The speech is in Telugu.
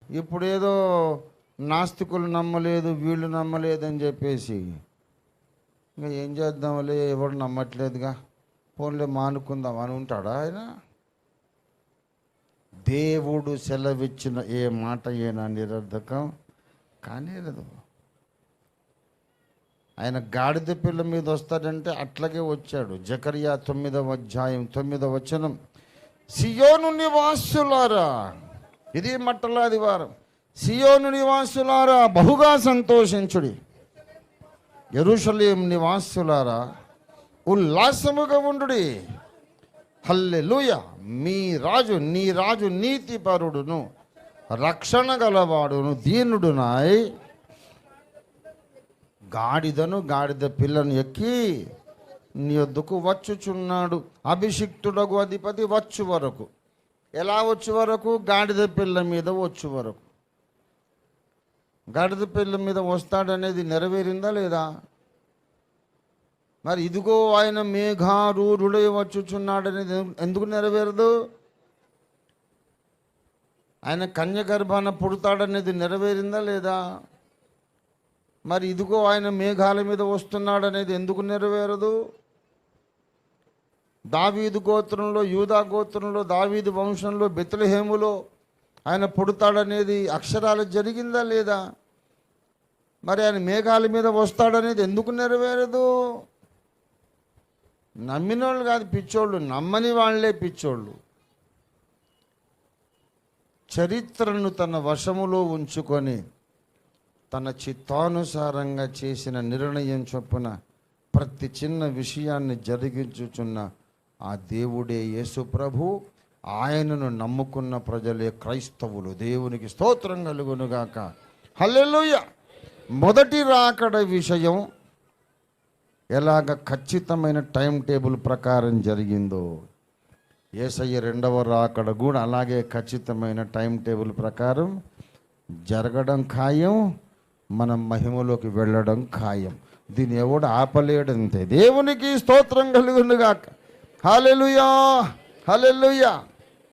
ఇప్పుడు ఏదో నాస్తికులు నమ్మలేదు, వీళ్ళు నమ్మలేదని చెప్పేసి ఇంకా ఏం చేద్దాంలే, ఎవరు నమ్మట్లేదుగా, ఫోన్లే మానుకుందాం అని ఉంటాడా ఆయన? దేవుడు సెలవిచ్చిన ఏ మాట అయినా నిరర్ధకం కానేరదు. ఆయన గాడిద పిల్ల మీద వస్తాడంటే అట్లాగే వచ్చాడు. జకరియా 9వ అధ్యాయం 9వ వచనం, సియోను నివాసులారా, ఇది మట్టలాది వారం, సియోను నివాసులారా బహుగా సంతోషించుడి, యెరూషలేము నివాసులారా ఉల్లాసముగా ఉండుడి. హల్లెలూయా, మీ రాజు, నీ రాజు నీతిపరుడును రక్షణ గలవాడును దీనుడునాయ్ గాడిద పిల్లను ఎక్కి నీ వద్దకు వచ్చుచున్నాడు. అభిషిక్తుడగు అధిపతి వచ్చు వరకు. ఎలా వచ్చు వరకు? గాడిద పిల్ల మీద వచ్చు వరకు. గాడిద పిల్ల మీద వస్తాడనేది నెరవేరిందా లేదా? మరి ఇదిగో ఆయన మేఘారూఢుడై వచ్చుచున్నాడనేది ఎందుకు నెరవేరదు? ఆయన కన్య గర్భాన పుడతాడనేది నెరవేరిందా లేదా? మరి ఇదిగో ఆయన మేఘాల మీద వస్తున్నాడనేది ఎందుకు నెరవేరదు? దావీదు గోత్రంలో, యూదా గోత్రంలో, దావీదు వంశంలో బెత్లెహేములో ఆయన పుడతాడనేది అక్షరాలు జరిగిందా లేదా? మరి ఆయన మేఘాల మీద వస్తాడనేది ఎందుకు నెరవేరదు? నమ్మిన వాళ్ళు కాదు పిచ్చోళ్ళు, నమ్మని వాళ్ళే పిచ్చోళ్ళు. చరిత్రను తన వశములో ఉంచుకొని తన చిత్తానుసారంగా చేసిన నిర్ణయం చొప్పున ప్రతి చిన్న విషయాన్ని జరిగించుచున్న ఆ దేవుడే యేసు ప్రభు. ఆయనను నమ్ముకున్న ప్రజలే క్రైస్తవులు. దేవునికి స్తోత్రం కలుగునుగాక. హల్లెలూయా. మొదటి రాకడ విషయం ఎలాగ ఖచ్చితమైన టైం టేబుల్ ప్రకారం జరిగిందో, యేసయ్య రెండవ రాకడ కూడా అలాగే ఖచ్చితమైన టైం టేబుల్ ప్రకారం జరగడం ఖాయం. మనం మహిమలోకి వెళ్ళడం ఖాయం. దీన్ని ఎవడు ఆపలేడంతే. దేవునికి స్తోత్రం కలుగునుగాక. హల్లెలూయా, హల్లెలూయా.